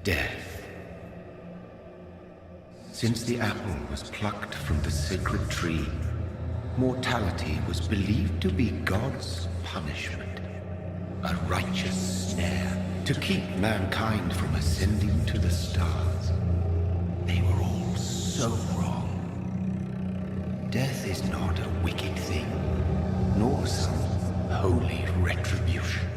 Death. Since the apple was plucked from the sacred tree, mortality was believed to be God's punishment, a righteous snare to keep mankind from ascending to the stars. They were all so wrong. Death is not a wicked thing, nor some holy retribution.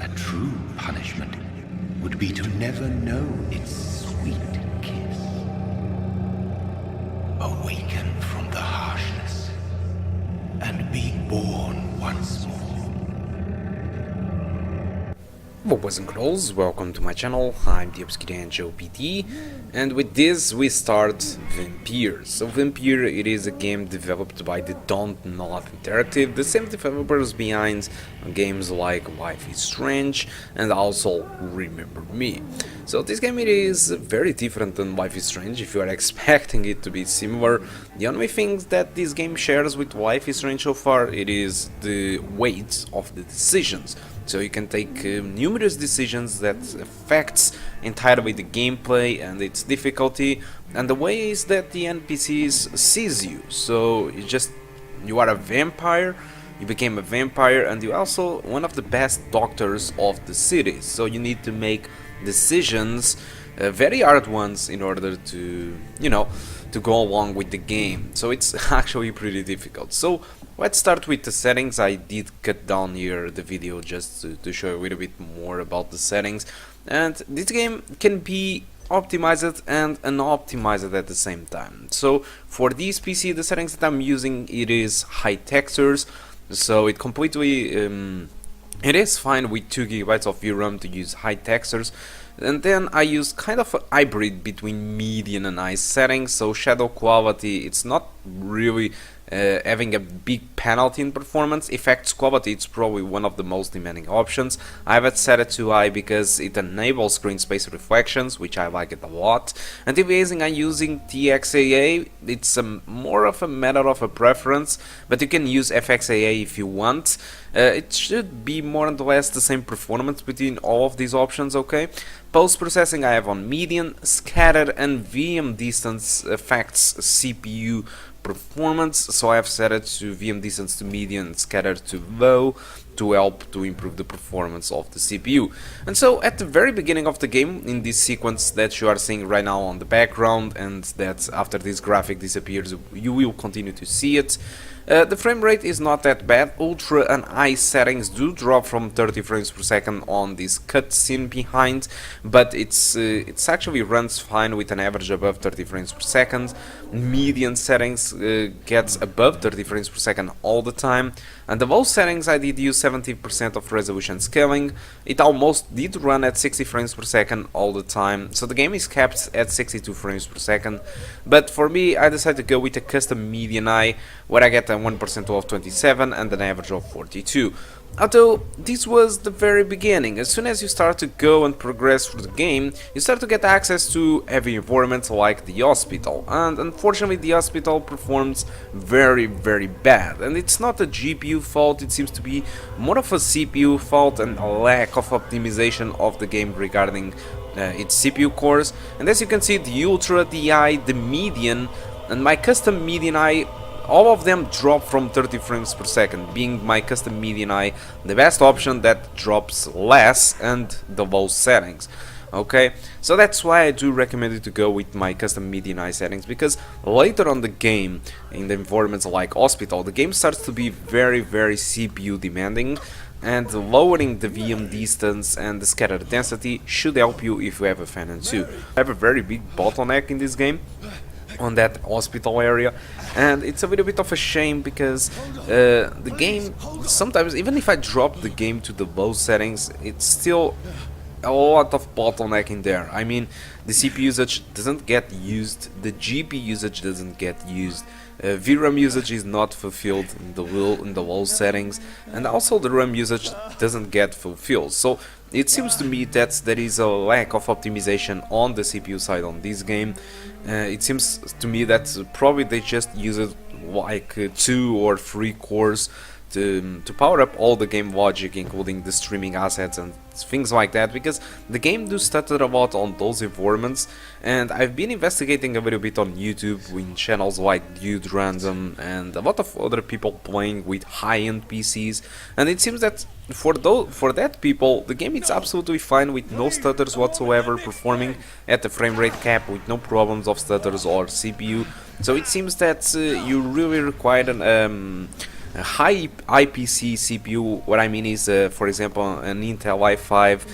A true punishment would be to never know its sweet kiss. Awaken from the harshness and be born once more. Hello boys and girls, welcome to my channel. I'm the Gigabyte PT, and with this we start Vampyr. So Vampyr, it is a game developed by the Don't Nod Interactive, the same developers behind games like Life is Strange and also Remember Me. So this game, it is very different than Life is Strange if you are expecting it to be similar. The only thing that this game shares with Life is Strange so far, it is the weight of the decisions. So you can take numerous decisions that affects entirely the gameplay and its difficulty, and the way is that the NPCs sees you. So you are a vampire, you became a vampire, and you're also one of the best doctors of the city. So you need to make decisions, very hard ones, in order to, to go along with the game. So it's actually pretty difficult. So let's start with the settings. I did cut down here the video just to show you a little bit more about the settings. And this game can be optimized and unoptimized at the same time. So for this PC, the settings that I'm using, it is high textures. So it completely it is fine with 2 GB of VRAM to use high textures. And then I use kind of a hybrid between medium and high settings. So shadow quality, it's not really having a big penalty in performance. Effects quality, it's probably one of the most demanding options. I have it set it to high because it enables screen space reflections, which I like it a lot. Anti-aliasing, I'm using TXAA. It's more of a matter of a preference, but you can use FXAA if you want. It should be more or less the same performance between all of these options, okay? Post-processing I have on medium, scatter and VM distance affects CPU performance, so I have set it to VM distance to medium and scatter to low to help to improve the performance of the CPU. And so at the very beginning of the game, in this sequence that you are seeing right now on the background, and that after this graphic disappears you will continue to see it, the frame rate is not that bad. Ultra and high settings do drop from 30 frames per second on this cutscene behind, but it's actually runs fine with an average above 30 frames per second. Medium settings gets above 30 frames per second all the time, and the low settings I did use 70% of resolution scaling. It almost did run at 60 frames per second all the time, so the game is capped at 62 frames per second. But for me, I decided to go with a custom median eye, where I get a 1% of 27 and an average of 42. Although this was the very beginning. As soon as you start to go and progress through the game, you start to get access to heavy environments like the hospital, and unfortunately the hospital performs very bad. And it's not a GPU fault, it seems to be more of a CPU fault and a lack of optimization of the game regarding its CPU cores. And as you can see, the Ultra, the High, the Median, and my custom Median Eye, all of them drop from 30 frames per second, being my custom median eye the best option that drops less, and the low settings. Okay, so that's why I do recommend you to go with my custom median eye settings, because later on the game, in the environments like hospital, the game starts to be very CPU demanding, and lowering the VM distance and the scatter density should help you if you have a Phenom II. I have a very big bottleneck in this game on that hospital area, and it's a little bit of a shame because the game, sometimes even if I drop the game to the low settings, it's still a lot of bottleneck in there. I mean, the CPU usage doesn't get used, the GPU usage doesn't get used, VRAM usage is not fulfilled in the low settings, and also the RAM usage doesn't get fulfilled. So it seems to me that there is a lack of optimization on the CPU side on this game. It seems to me that probably they just use it like 2 or 3 cores to power up all the game logic, including the streaming assets and things like that, because the game do stutter a lot on those environments. And I've been investigating a little bit on YouTube in channels like Dude Random and a lot of other people playing with high-end PCs, and it seems that for that people the game is absolutely fine with no stutters whatsoever, performing at the frame rate cap with no problems of stutters or CPU. So it seems that you really require a high IPC CPU. What I mean is, for example, an Intel i5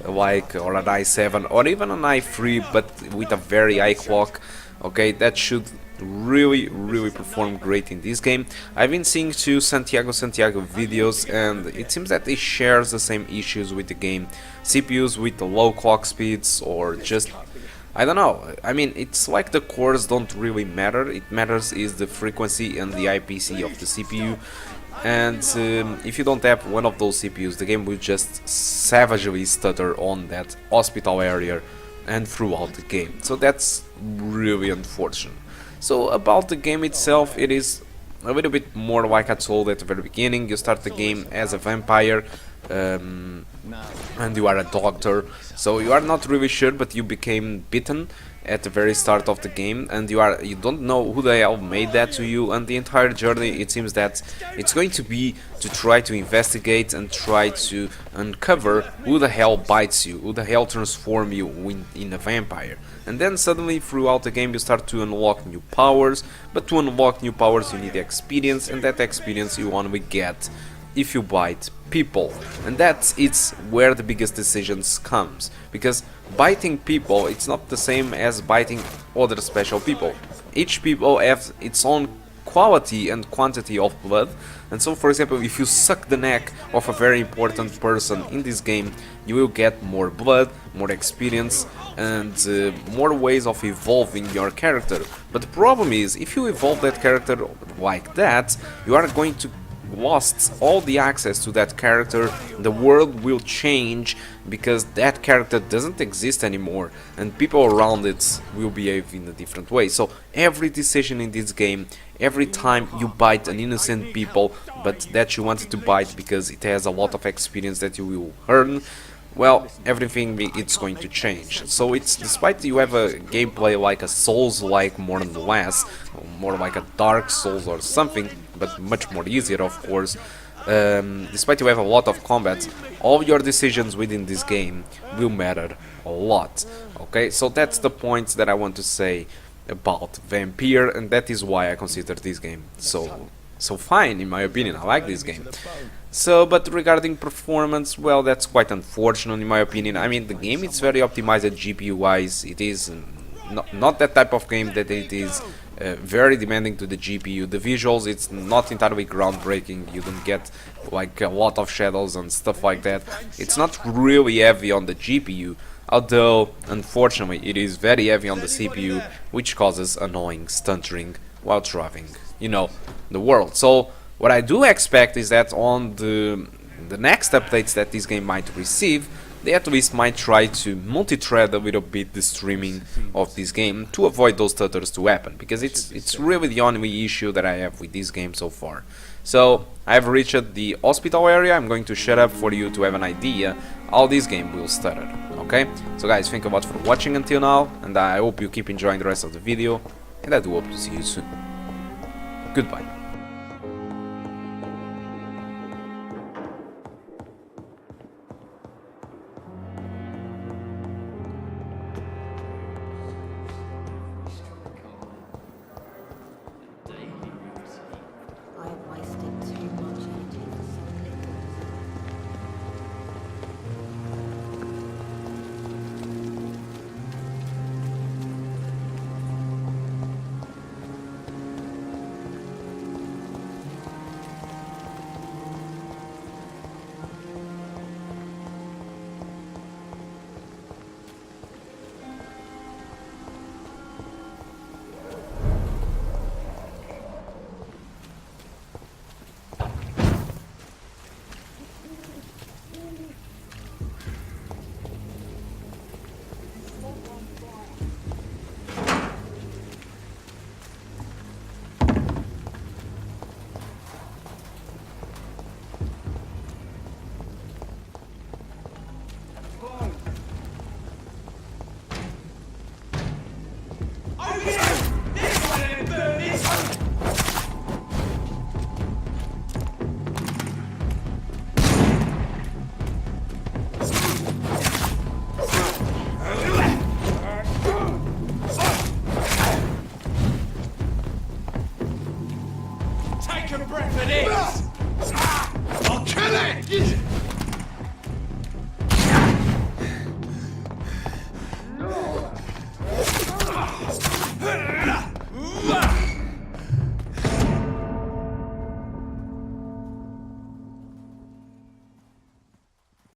or an i7 or even an i3, but with a very high clock. Okay, that should really perform great in this game. I've been seeing two Santiago videos, and it seems that they shares the same issues with the game. CPUs with the low clock speeds, or just, I don't know. I mean, it's like the cores don't really matter. It matters is the frequency and the IPC of the CPU. And if you don't have one of those CPUs, the game will just savagely stutter on that hospital area and throughout the game. So that's really unfortunate. So about the game itself, it is a little bit more like I told at the very beginning. You start the game as a vampire, and you are a doctor, so you are not really sure, but you became bitten at the very start of the game, and you don't know who the hell made that to you, and the entire journey it seems that it's going to be to try to investigate and try to uncover who the hell bites you, who the hell transforms you in a vampire. And then suddenly throughout the game you start to unlock new powers, but to unlock new powers you need experience, and that experience you only get if you bite people. And it's where the biggest decisions comes, because biting people, it's not the same as biting other special people. Each people have its own quality and quantity of blood, and so for example, if you suck the neck of a very important person in this game, you will get more blood, more experience, and more ways of evolving your character. But the problem is, if you evolve that character like that, you are going to lost all the access to that character. The world will change because that character doesn't exist anymore, and people around it will behave in a different way. So every decision in this game, every time you bite an innocent people, but that you wanted to bite because it has a lot of experience that you will earn, well, everything it's going to change. So it's, despite you have a gameplay like a Souls-like more or less, more like a Dark Souls or something, but much more easier of course, despite you have a lot of combat, all your decisions within this game will matter a lot. Okay, so that's the point that I want to say about Vampyr, and that is why I consider this game so fine in my opinion. I like this game. So, but regarding performance, well, that's quite unfortunate in my opinion. I mean, the game is very optimized GPU wise. It is not that type of game that it is very demanding to the GPU. The visuals, it's not entirely groundbreaking. You don't get like a lot of shadows and stuff like that. It's not really heavy on the GPU, although unfortunately it is very heavy on the CPU, which causes annoying stuttering while driving, you know, the world. So what I do expect is that on the next updates that this game might receive, they at least might try to multi-thread a little bit the streaming of this game to avoid those stutters to happen, because it's really the only issue that I have with this game so far. So I've reached the hospital area. I'm going to shut up for you to have an idea how this game will stutter. Okay, so guys, thank you a lot for watching until now, and I hope you keep enjoying the rest of the video, and I do hope to see you soon. Goodbye.